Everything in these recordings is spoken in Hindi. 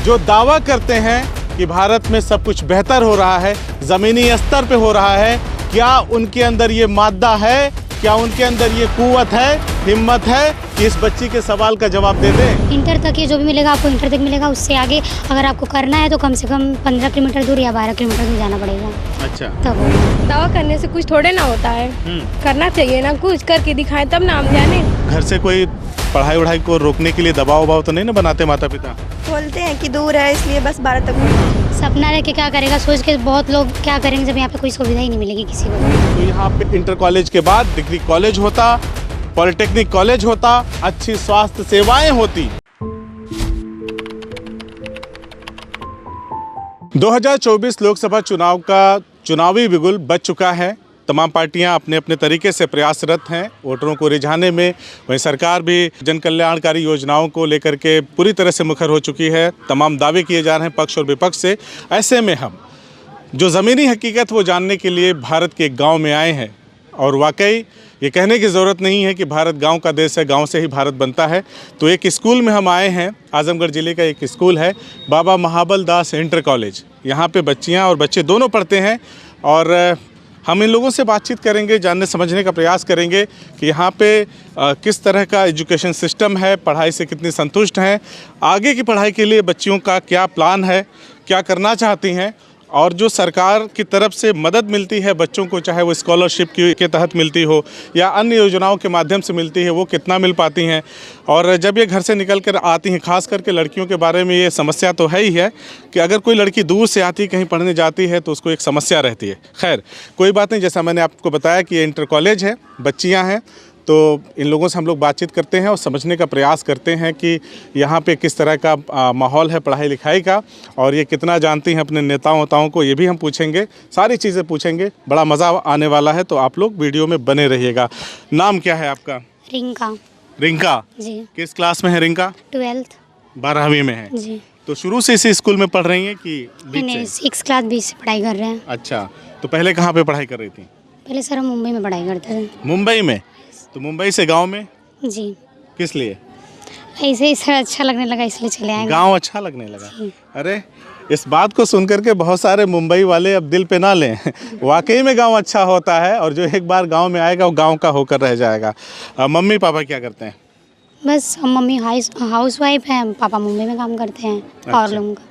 जो दावा करते हैं कि भारत में सब कुछ बेहतर हो रहा है, ज़मीनी स्तर पे हो रहा है, क्या उनके अंदर ये मादा है, क्या उनके अंदर ये कुव्वत है, हिम्मत है कि इस बच्ची के सवाल का जवाब दे दें? इंटर तक ये जो भी मिलेगा आपको इंटर तक मिलेगा, उससे आगे अगर आपको करना है तो कम से कम 15 किलोमीटर दूर या 12 किलोमीटर दूर जाना पड़ेगा। अच्छा, तब दावा करने से कुछ थोड़े ना होता है, करना चाहिए ना, कुछ करके दिखाएं तब ना हम जाने। घर से कोई पढ़ाई वढ़ाई को रोकने के लिए दबाव वबाव तो नहीं ना बनाते माता पिता? बोलते हैं कि दूर है इसलिए बस 12 तक। सपना रह के क्या करेगा सोच के बहुत लोग क्या करेंगे जब यहाँ पे कोई सुविधा ही नहीं मिलेगी किसी को। तो यहाँ पे इंटर कॉलेज के बाद डिग्री कॉलेज होता, पॉलिटेक्निक कॉलेज होता, अच्छी स्वास्थ्य सेवाएं होती। 2024 लोकसभा चुनाव का चुनावी बिगुल बज चुका है। तमाम पार्टियां अपने अपने तरीके से प्रयासरत हैं वोटरों को रिझाने में। वहीं सरकार भी जन कल्याणकारी योजनाओं को लेकर के पूरी तरह से मुखर हो चुकी है। तमाम दावे किए जा रहे हैं पक्ष और विपक्ष से। ऐसे में हम जो ज़मीनी हकीकत वो जानने के लिए भारत के एक गाँव में आए हैं। और वाकई ये कहने की ज़रूरत नहीं है कि भारत गांव का देश है, गांव से ही भारत बनता है। तो एक स्कूल में हम आए हैं, आजमगढ़ ज़िले का एक स्कूल है बाबा महाबल दास इंटर कॉलेज। यहाँ पे बच्चियाँ और बच्चे दोनों पढ़ते हैं और हम इन लोगों से बातचीत करेंगे, जानने समझने का प्रयास करेंगे कि यहाँ पे किस तरह का एजुकेशन सिस्टम है, पढ़ाई से कितनी संतुष्ट हैं, आगे की पढ़ाई के लिए बच्चियों का क्या प्लान है, क्या करना चाहती हैं, और जो सरकार की तरफ से मदद मिलती है बच्चों को, चाहे वो स्कॉलरशिप के तहत मिलती हो या अन्य योजनाओं के माध्यम से मिलती है, वो कितना मिल पाती हैं। और जब ये घर से निकल कर आती हैं, खास करके लड़कियों के बारे में ये समस्या तो है ही है कि अगर कोई लड़की दूर से आती कहीं पढ़ने जाती है तो उसको एक समस्या रहती है। खैर कोई बात नहीं, जैसा मैंने आपको बताया कि ये इंटर कॉलेज है, बच्चियाँ हैं, तो इन लोगों से हम लोग बातचीत करते हैं और समझने का प्रयास करते हैं कि यहाँ पे किस तरह का माहौल है पढ़ाई लिखाई का, और ये कितना जानती हैं अपने नेताओं को, ये भी हम पूछेंगे, सारी चीज़ें पूछेंगे। बड़ा मज़ा आने वाला है, तो आप लोग वीडियो में बने रहिएगा। नाम क्या है आपका? रिंका। रिंका जी। किस क्लास में है रिंका? 12th। 12वीं में है। जी। तो शुरू से इसी स्कूल में पढ़ रही हैं कि बीच नहीं, से? 6 क्लास बीच से पढ़ाई कर रहे हैं। अच्छा, तो पहले कहाँ पे पढ़ाई कर रही थी? पहले सर हम मुंबई में पढ़ाई करते थे। मुंबई में? तो मुंबई से गाँव में जी। किस लिए? ऐसे ही सर अच्छा लगने लगा इसलिए चले आए। गांव अच्छा लगने लगा? अरे इस बात को सुनकर के बहुत सारे मुंबई वाले अब दिल पे ना लें। वाकई में गांव अच्छा होता है, और जो एक बार गांव में आएगा वो गांव का होकर रह जाएगा। मम्मी पापा क्या करते हैं? बस हम मम्मी हाउस वाइफ हैं, पापा मुंबई में काम करते हैं। अच्छा। और लोगों का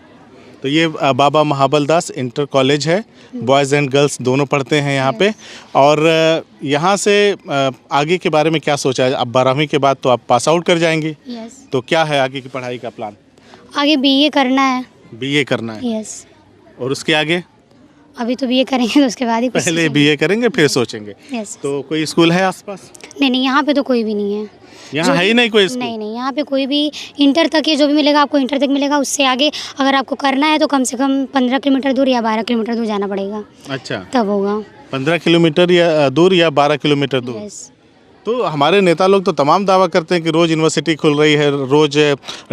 तो ये बाबा महाबल दास इंटर कॉलेज है, बॉयज़ एंड गर्ल्स दोनों पढ़ते हैं यहाँ पे। और यहाँ से आगे के बारे में क्या सोचा है? अब 12वीं के बाद तो आप पास आउट कर जाएंगी, यस। तो क्या है आगे की पढ़ाई का प्लान? आगे बीए करना है। बीए करना है? यस। और उसके आगे? अभी तो बीए करेंगे तो उसके बाद ही कुछ पहले सोचेंगे। बीए करेंगे फिर सोचेंगे। यस। तो कोई स्कूल है आसपास? नहीं, यहाँ पे तो कोई भी नहीं है। यहाँ है ही नहीं कोई स्कूल? नहीं, यहाँ पे कोई भी इंटर तक ये जो भी मिलेगा आपको इंटर तक मिलेगा, उससे आगे अगर आपको करना है तो कम से कम 15 किलोमीटर दूर या 12 किलोमीटर दूर जाना पड़ेगा। अच्छा, तब होगा। 15 किलोमीटर या दूर या 12 किलोमीटर दूर? यस। तो हमारे नेता लोग तो तमाम दावा करते हैं कि रोज़ यूनिवर्सिटी खुल रही है, रोज़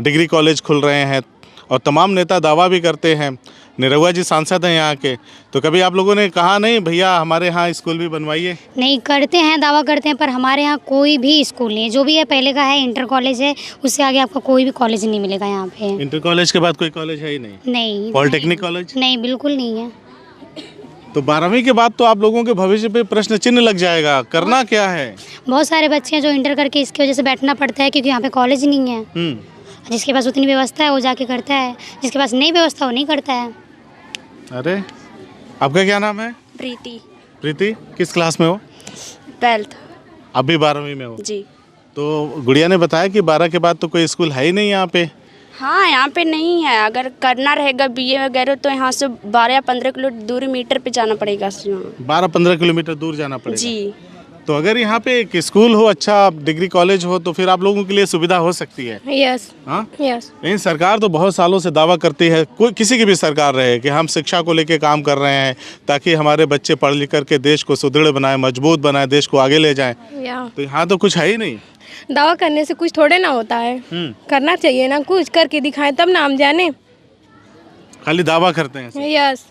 डिग्री कॉलेज खुल रहे हैं, और तमाम नेता दावा भी करते हैं। निरहुआ जी सांसद हैं यहाँ के, तो कभी आप लोगों ने कहा नहीं भैया हमारे यहाँ स्कूल भी बनवाइए? नहीं, करते हैं, दावा करते हैं, पर हमारे यहाँ कोई भी स्कूल नहीं है। जो भी है पहले का है इंटर कॉलेज है, उससे आगे आपको कोई भी कॉलेज नहीं मिलेगा यहाँ पे। इंटर कॉलेज के बाद कोई कॉलेज है ही नहीं? नहीं। Polytechnic college? नहीं, बिल्कुल नहीं है। तो 12वीं के बाद तो आप लोगों के भविष्य पे प्रश्न चिन्ह लग जाएगा, करना क्या है? बहुत सारे बच्चे हैं जो इंटर करके इसकी वजह से बैठना पड़ता है क्योंकि यहाँ पे कॉलेज नहीं है। जिसके पास उतनी व्यवस्था है वो जाके करता है, जिसके पास नहीं व्यवस्था वो नहीं करता है। अरे आपका क्या नाम है? प्रीति। प्रीति किस क्लास में हो? 12th। अभी 12वीं में हो? जी। तो गुड़िया ने बताया कि 12 के बाद तो कोई स्कूल है ही नहीं यहाँ पे। हाँ, यहाँ पे नहीं है। अगर करना रहेगा बीए वगैरह तो यहाँ से 12 या 15 किलो दूर मीटर पे जाना पड़ेगा। 12-15 किलोमीटर दूर जाना पड़ेगा? जी। तो अगर यहाँ पे एक स्कूल हो, अच्छा डिग्री कॉलेज हो, तो फिर आप लोगों के लिए सुविधा हो सकती है। यस। हाँ, यस। लेकिन सरकार तो बहुत सालों से दावा करती है, कोई किसी की भी सरकार रहे, कि हम शिक्षा को लेके काम कर रहे हैं ताकि हमारे बच्चे पढ़ लिख करके देश को सुदृढ़ बनाए, मजबूत बनाए, देश को आगे ले जाएं। तो यहाँ तो कुछ है ही नहीं। दावा करने से कुछ थोड़े ना होता है, करना चाहिए ना, कुछ करके दिखाएं तब ना हम जाने। खाली दावा करते हैं? यस।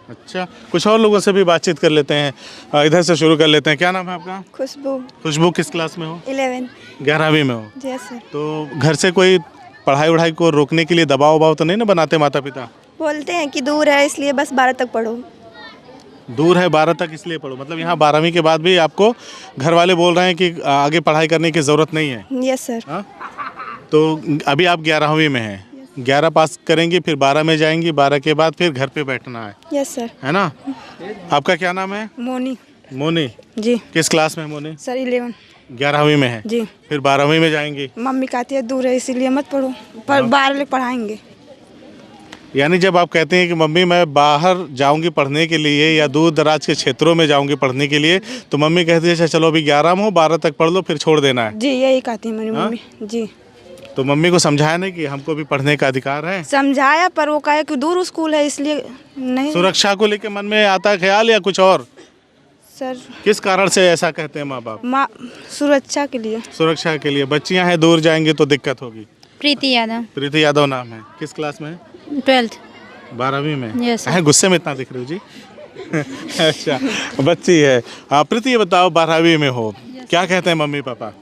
अच्छा, कुछ और लोगों से भी बातचीत कर लेते हैं। इधर से शुरू कर लेते हैं। क्या नाम है आपका? खुशबू। खुशबू किस क्लास में हो? 11। 11वीं में हो? Yes sir. तो घर से कोई पढ़ाई वढ़ाई को रोकने के लिए दबाव वबाव तो नहीं ना बनाते माता पिता? बोलते हैं कि दूर है इसलिए बस 12 तक पढ़ो। दूर है 12 तक इसलिए पढ़ो, मतलब यहाँ 12वीं के बाद भी आपको घर वाले बोल रहे हैं कि आगे पढ़ाई करने की ज़रूरत नहीं है? Yes sir. हाँ, तो अभी आप 11वीं में हैं, 11 पास करेंगी फिर 12 में जाएंगी, 12 के बाद फिर घर पे बैठना है, यस सर। है ना? आपका क्या नाम है? मोनी मोनी। जी किस क्लास में मोनी? सर 11 11वीं में है, जी। फिर 12वीं में जाएंगी। मम्मी कहती है दूर है इसीलिए मत पढ़ो, पर 12 तक पढ़ाएंगे। यानी जब आप कहते हैं कि मम्मी मैं बाहर जाऊंगी पढ़ने के लिए या दूर दराज के क्षेत्रों में जाऊंगी पढ़ने के लिए, तो मम्मी कहती है अच्छा चलो अभी 11 में हो, 12 तक पढ़ लो फिर छोड़ देना है। जी यही कहती है मेरी मम्मी। जी तो मम्मी को समझाया नहीं कि हमको भी पढ़ने का अधिकार है? समझाया पर वो कहे कि दूर स्कूल है इसलिए नहीं। सुरक्षा को लेकर मन में आता है ख्याल या कुछ और? सर किस कारण से ऐसा कहते हैं माँ बाप? माँ सुरक्षा के लिए। सुरक्षा के लिए। बच्चियां हैं दूर जाएंगी तो दिक्कत होगी। प्रीति यादव। प्रीति यादव नाम है, किस क्लास में है? 12th। 12वीं में। Yes, sir। हैं, गुस्से में इतना दिख रही हो जी? अच्छा, बच्ची है। हाँ प्रीति, ये बताओ 12वीं में हो, क्या कहते हैं मम्मी पापा?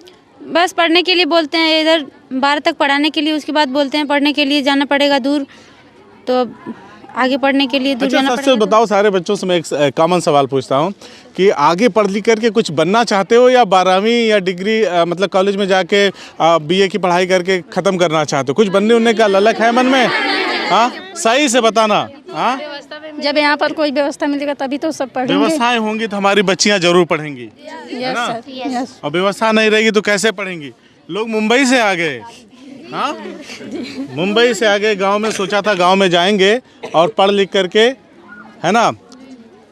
बस पढ़ने के लिए बोलते हैं, इधर 12 तक पढ़ाने के लिए, उसके बाद बोलते हैं पढ़ने के लिए जाना पड़ेगा दूर, तो आगे पढ़ने के लिए दूर अच्छा, जाना सच से पड़ेगा। बताओ, सारे बच्चों से मैं एक कॉमन सवाल पूछता हूँ कि आगे पढ़ लिख करके कुछ बनना चाहते हो या 12वीं या डिग्री मतलब कॉलेज में जाके BA की पढ़ाई करके ख़त्म करना चाहते हो? कुछ बनने उनने का ललक है मन में? हाँ, सही से बताना। हाँ, जब यहाँ पर कोई व्यवस्था मिलेगा तभी तो सब पढ़ेंगे। व्यवस्थाएं होंगी तो हमारी बच्चियां जरूर पढ़ेंगी, है ना? और व्यवस्था नहीं रहेगी तो कैसे पढ़ेंगी? लोग मुंबई से आ गए, हाँ, मुंबई से आ गए, गांव में सोचा था गांव में जाएंगे और पढ़ लिख करके, है ना,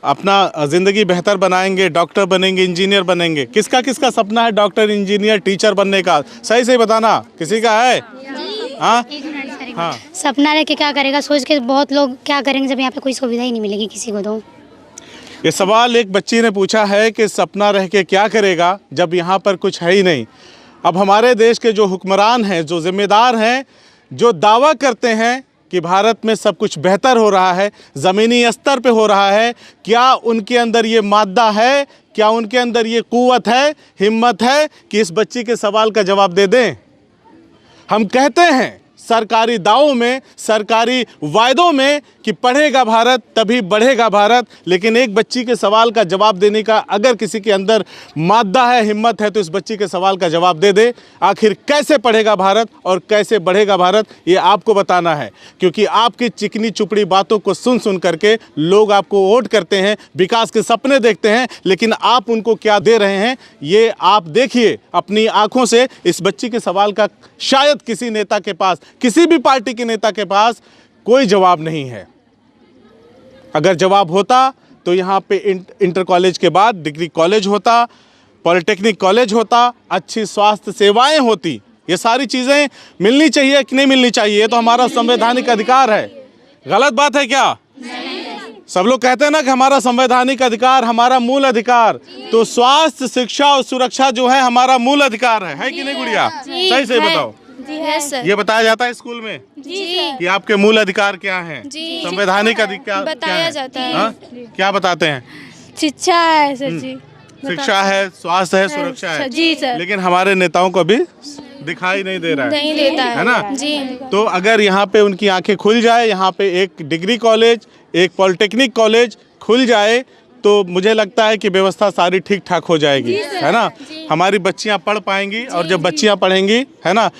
अपना ज़िंदगी बेहतर बनाएंगे, डॉक्टर बनेंगे, इंजीनियर बनेंगे। किसका किसका सपना है डॉक्टर, इंजीनियर, टीचर बनने का? सही से बताना, किसी का है? हाँ हाँ, सपना रह के क्या करेगा, सोच के बहुत लोग क्या करेंगे जब यहाँ पे कोई सुविधा ही नहीं मिलेगी किसी को। तो ये सवाल एक बच्ची ने पूछा है कि सपना रह के क्या करेगा जब यहाँ पर कुछ है ही नहीं। अब हमारे देश के जो हुक्मरान हैं, जो जिम्मेदार हैं, जो दावा करते हैं कि भारत में सब कुछ बेहतर हो रहा है, ज़मीनी स्तर पे हो रहा है, क्या उनके अंदर ये मादा है, क्या उनके अंदर ये कुव्वत है, हिम्मत है कि इस बच्ची के सवाल का जवाब दे दें? हम कहते हैं सरकारी दावों में, सरकारी वायदों में कि पढ़ेगा भारत तभी बढ़ेगा भारत, लेकिन एक बच्ची के सवाल का जवाब देने का अगर किसी के अंदर मादा है, हिम्मत है, तो इस बच्ची के सवाल का जवाब दे दे। आखिर कैसे पढ़ेगा भारत और कैसे बढ़ेगा भारत, ये आपको बताना है, क्योंकि आपकी चिकनी चुपड़ी बातों को सुन सुन करके लोग आपको वोट करते हैं, विकास के सपने देखते हैं, लेकिन आप उनको क्या दे रहे हैं ये आप देखिए अपनी आंखों से। इस बच्ची के सवाल का शायद किसी नेता के पास, किसी भी पार्टी के नेता के पास कोई जवाब नहीं है। अगर जवाब होता तो यहाँ पे इंटर कॉलेज के बाद डिग्री कॉलेज होता, पॉलिटेक्निक कॉलेज होता, अच्छी स्वास्थ्य सेवाएं होती। ये सारी चीज़ें मिलनी चाहिए कि नहीं मिलनी चाहिए? ये तो हमारा संवैधानिक अधिकार है। गलत बात है क्या? सब लोग कहते हैं ना कि हमारा संवैधानिक अधिकार, हमारा मूल अधिकार, तो स्वास्थ्य, शिक्षा और सुरक्षा जो है हमारा मूल अधिकार है कि नहीं गुड़िया? सही से बताओ। ये बताया जाता है स्कूल में कि आपके मूल अधिकार क्या हैं? संवैधानिक अधिकार बताया जाता है। हाँ? क्या बताते हैं? शिक्षा है सर जी, शिक्षा है, स्वास्थ्य है, सुरक्षा है जी सर। लेकिन हमारे नेताओं को अभी दिखाई नहीं दे रहा है, नहीं देता है ना? तो अगर यहाँ पे उनकी आंखें खुल जाए, यहाँ पे एक डिग्री कॉलेज, एक पॉलिटेक्निक कॉलेज खुल जाए, तो मुझे लगता है कि व्यवस्था सारी ठीक ठाक हो जाएगी, है ना? हमारी बच्चियां पढ़ पाएंगी, और जब बच्चियां पढ़ेंगी, है ना,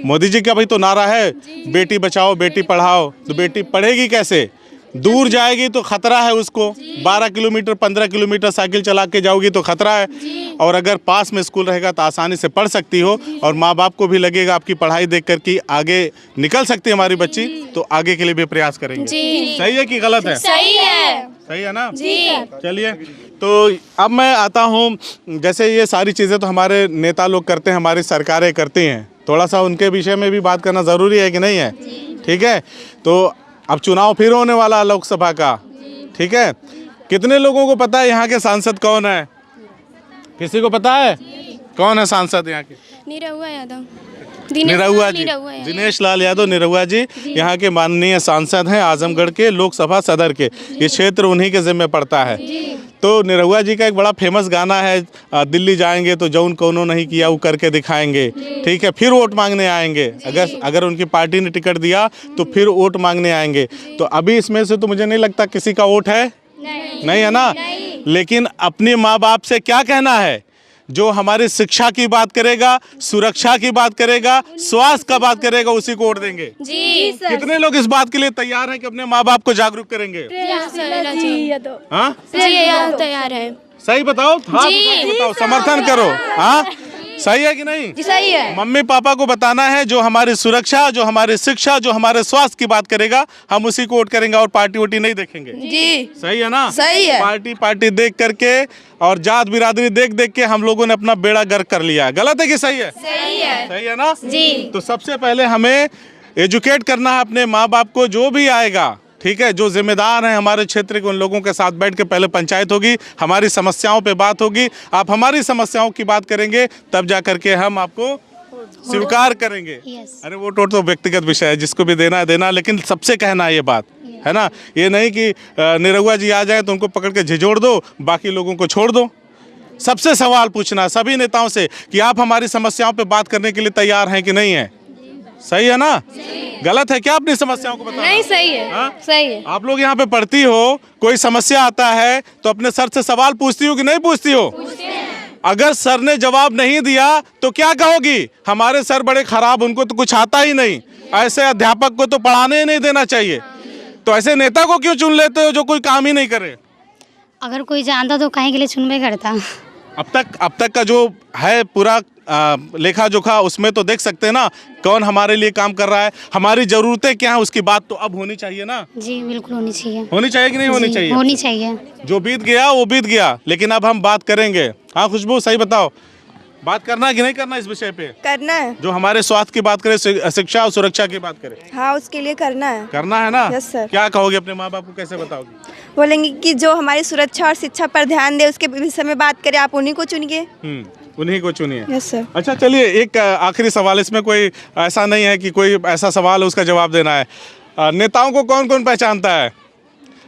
मोदी जी का भी तो नारा है बेटी बचाओ बेटी पढ़ाओ, तो बेटी पढ़ेगी कैसे? दूर जाएगी तो खतरा है उसको, 12 किलोमीटर 15 किलोमीटर साइकिल चला के जाओगी तो खतरा है, और अगर पास में स्कूल रहेगा तो आसानी से पढ़ सकती हो, और माँ बाप को भी लगेगा आपकी पढ़ाई देख कर कि आगे निकल सकती है हमारी बच्ची, तो आगे के लिए भी प्रयास करेंगे। सही है कि गलत है? सही है। सही है ना? चलिए, तो अब मैं आता हूँ, जैसे ये सारी चीज़ें तो हमारे नेता लोग करते हैं, हमारी सरकारें करती हैं, थोड़ा सा उनके विषय में भी बात करना ज़रूरी है कि नहीं है? ठीक है, तो अब चुनाव फिर होने वाला लोकसभा का, ठीक है? कितने लोगों को पता है यहाँ के सांसद कौन है? किसी को पता है कौन है सांसद यहाँ के? निरहुआ यादव। निरहुआ जी, दिनेश लाल यादव निरहुआ जी यहाँ के माननीय सांसद हैं, आजमगढ़ के लोकसभा सदर के। ये क्षेत्र उन्हीं के जिम्मे पड़ता है। तो निरहुआ जी का एक बड़ा फेमस गाना है, दिल्ली जाएंगे तो जौन कोनो नहीं किया वो करके दिखाएंगे। ठीक है, फिर वोट मांगने आएंगे। अगर उनकी पार्टी ने टिकट दिया तो फिर वोट मांगने आएंगे। तो अभी इसमें से तो मुझे नहीं लगता किसी का वोट है, नहीं है ना। लेकिन अपने माँ बाप से क्या कहना है, जो हमारी शिक्षा की बात करेगा, सुरक्षा की बात करेगा, स्वास्थ्य का बात करेगा, उसी को वोट देंगे। जी सर। कितने लोग इस बात के लिए तैयार हैं कि अपने माँ बाप को जागरूक करेंगे? हाँ, तैयार है। सही बताओ, हाँ बताओ, समर्थन करो। हाँ, सही है कि नहीं? जी सही है। मम्मी पापा को बताना है जो हमारी सुरक्षा, जो हमारी शिक्षा, जो हमारे स्वास्थ्य की बात करेगा, हम उसी को वोट करेंगे और पार्टी वोटी नहीं देखेंगे। जी सही है ना? सही है। पार्टी देख करके और जात बिरादरी देख देख के हम लोगों ने अपना बेड़ा गर्क कर लिया है। गलत है कि सही है? सही है ना? जी। तो सबसे पहले हमें एजुकेट करना है अपने माँ बाप को, जो भी आएगा, ठीक है, जो जिम्मेदार हैं हमारे क्षेत्र के, उन लोगों के साथ बैठ के पहले पंचायत होगी, हमारी समस्याओं पे बात होगी। आप हमारी समस्याओं की बात करेंगे तब जा करके हम आपको स्वीकार करेंगे। अरे वोट तो व्यक्तिगत विषय है, जिसको भी देना है देना, लेकिन सबसे कहना है ये बात, है ना। ये नहीं कि निरहुआ जी आ जाए तो उनको पकड़ के झिझोड़ दो, बाकी लोगों को छोड़ दो। सबसे सवाल पूछना सभी नेताओं से कि आप हमारी समस्याओं पे बात करने के लिए तैयार हैं कि नहीं है। सही है ना? गलत है क्या अपनी समस्याओं को बताना? नहीं सही है। हाँ? सही है। आप लोग यहाँ पे पढ़ती हो, कोई समस्या आता है तो अपने सर से सवाल पूछती हो कि नहीं पूछती हो? अगर सर ने जवाब नहीं दिया तो क्या कहोगी? हमारे सर बड़े खराब, उनको तो कुछ आता ही नहीं, ऐसे अध्यापक को तो पढ़ाने ही नहीं देना चाहिए। तो ऐसे नेता को क्यों चुन लेते हो जो कोई काम ही नहीं करे? अगर कोई जानता तो काहे के लिए चुनबे करता। अब तक का जो है पूरा लेखा जोखा, उसमें तो देख सकते हैं ना कौन हमारे लिए काम कर रहा है, हमारी जरूरतें क्या है, उसकी बात तो अब होनी चाहिए ना। जी बिल्कुल होनी चाहिए। होनी चाहिए कि नहीं होनी जी, चाहिए? होनी चाहिए। जो बीत गया वो बीत गया, लेकिन अब हम बात करेंगे। हाँ खुशबू, सही बताओ, बात करना है कि नहीं करना इस विषय पे? करना है। जो हमारे स्वास्थ्य की बात करें, शिक्षा और सुरक्षा की बात करें, हाँ उसके लिए करना है। करना है ना? Yes sir. क्या कहोगे अपने माँ बाप को, कैसे बताओगे? बोलेंगे कि जो हमारी सुरक्षा और शिक्षा पर ध्यान दे, उसके विषय में बात करें, आप उन्हीं को चुनिए। उन्हीं को चुनिए। Yes sir. अच्छा चलिए, एक आखिरी सवाल, इसमें कोई ऐसा नहीं है कि कोई ऐसा सवाल है उसका जवाब देना है। नेताओं को कौन कौन पहचानता है?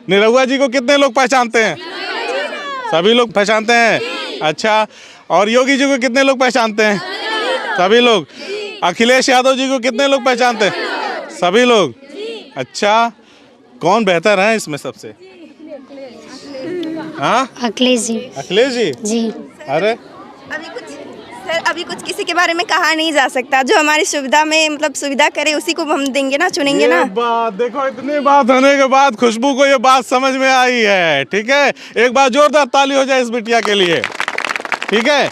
निरहुआ जी को कितने लोग पहचानते हैं? सभी लोग पहचानते हैं। अच्छा, और योगी जी को कितने लोग पहचानते हैं? सभी लोग। अखिलेश यादव जी को कितने लोग पहचानते हैं? सभी लोग। अच्छा, कौन बेहतर है इसमें सबसे? हाँ, अखिलेश जी। अखिलेश जी। जी। अरे अभी कुछ किसी के बारे में कहा नहीं जा सकता। जो हमारी सुविधा में मतलब सुविधा करे उसी को हम देंगे ना, चुनेंगे ना। बात देखो, इतनी बात होने के बाद खुशबू को ये बात समझ में आई है। ठीक है, एक बार जोरदार ताली हो जाए इस बिटिया के लिए। ठीक है,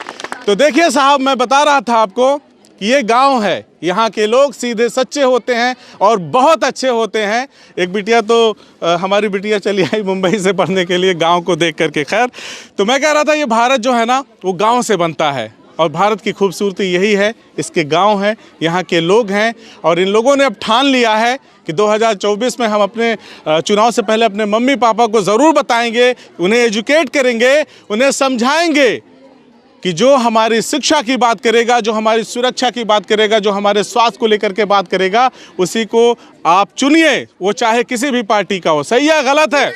तो देखिए साहब, मैं बता रहा था आपको कि ये गांव है, यहाँ के लोग सीधे सच्चे होते हैं और बहुत अच्छे होते हैं। एक बिटिया तो हमारी बिटिया चली आई मुंबई से पढ़ने के लिए गांव को देख करके। खैर, तो मैं कह रहा था ये भारत जो है ना वो गांव से बनता है, और भारत की खूबसूरती यही है, इसके गांव हैं, यहाँ के लोग हैं। और इन लोगों ने अब ठान लिया है कि 2024 में हम अपने चुनाव से पहले अपने मम्मी पापा को ज़रूर बताएंगे, उन्हें एजुकेट करेंगे, उन्हें समझाएंगे कि जो हमारी शिक्षा की बात करेगा, जो हमारी सुरक्षा की बात करेगा, जो हमारे स्वास्थ्य को लेकर के बात करेगा, उसी को आप चुनिए, वो चाहे किसी भी पार्टी का हो। सही है गलत है?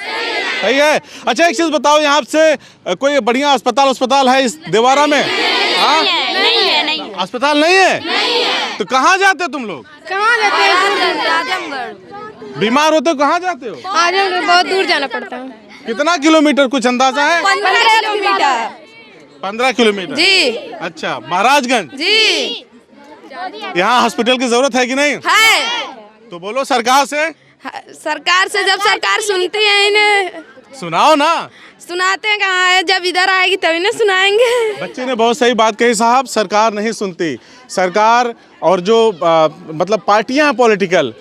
सही है। अच्छा एक चीज़ बताओ, यहाँ से कोई बढ़िया अस्पताल है इस देवारा में? हाँ, नहीं है। अस्पताल नहीं है? तो कहाँ जाते हो तुम लोग? कहाँ जाते हैं? आजमगढ़। बीमार होते हो कहाँ जाते हो? आजमगढ़ बहुत दूर जाना पड़ता है। कितना किलोमीटर, कुछ अंदाजा है? 15 किलोमीटर। 15 किलोमीटर जी। अच्छा, महाराजगंज जी। यहाँ हॉस्पिटल की जरूरत है कि नहीं है? तो बोलो सरकार से। सरकार से जब सरकार सुनती है इन्हें सुनाओ ना। सुनाते हैं कहाँ है, जब इधर आएगी तभी ना सुनाएंगे। बच्चे ने बहुत सही बात कही साहब, सरकार नहीं सुनती। सरकार और जो मतलब पार्टियां हैं पॉलिटिकल,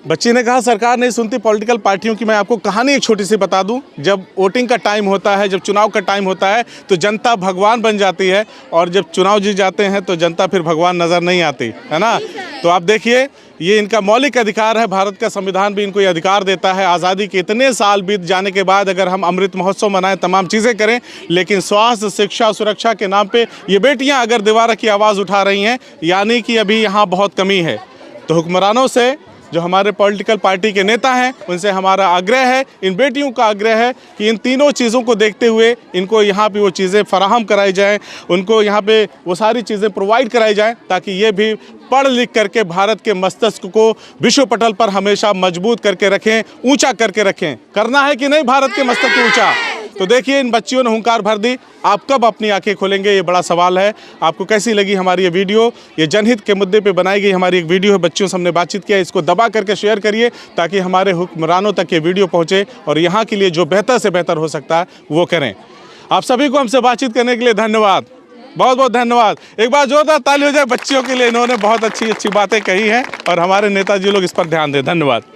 बच्ची ने कहा सरकार नहीं सुनती पॉलिटिकल पार्टियों की। मैं आपको कहानी एक छोटी सी बता दूं, जब वोटिंग का टाइम होता है, जब चुनाव का टाइम होता है तो जनता भगवान बन जाती है, और जब चुनाव जीत जाते हैं तो जनता फिर भगवान नज़र नहीं आती है ना। तो आप देखिए, ये इनका मौलिक अधिकार है, भारत का संविधान भी इनको ये अधिकार देता है। आज़ादी के इतने साल बीत जाने के बाद अगर हम अमृत महोत्सव मनाएं, तमाम चीज़ें करें, लेकिन स्वास्थ्य, शिक्षा, सुरक्षा के नाम पे ये बेटियां अगर दीवार की आवाज़ उठा रही हैं, यानी कि अभी यहाँ बहुत कमी है। तो हुक्मरानों से, जो हमारे पॉलिटिकल पार्टी के नेता हैं, उनसे हमारा आग्रह है, इन बेटियों का आग्रह है कि इन तीनों चीज़ों को देखते हुए इनको यहाँ पे वो चीज़ें फराहम कराई जाएं, उनको यहाँ पे वो सारी चीज़ें प्रोवाइड कराई जाएं, ताकि ये भी पढ़ लिख करके भारत के मस्तिष्क को विश्व पटल पर हमेशा मजबूत करके रखें, ऊंचा करके रखें। करना है कि नहीं भारत के मस्तक को ऊंचा? तो देखिए, इन बच्चियों ने हुंकार भर दी। आप कब अपनी आंखें खोलेंगे, ये बड़ा सवाल है। आपको कैसी लगी हमारी ये वीडियो? ये जनहित के मुद्दे पे बनाई गई हमारी एक वीडियो है, बच्चियों से हमने बातचीत किया। इसको दबा करके शेयर करिए ताकि हमारे हुक्मरानों तक ये वीडियो पहुँचे और यहाँ के लिए जो बेहतर से बेहतर हो सकता है वो करें। आप सभी को हमसे बातचीत करने के लिए धन्यवाद, बहुत बहुत धन्यवाद। एक बार जोरदार ताली हो जाए बच्चियों के लिए, इन्होंने बहुत अच्छी अच्छी बातें कही हैं और हमारे नेताजी लोग इस पर ध्यान दें। धन्यवाद।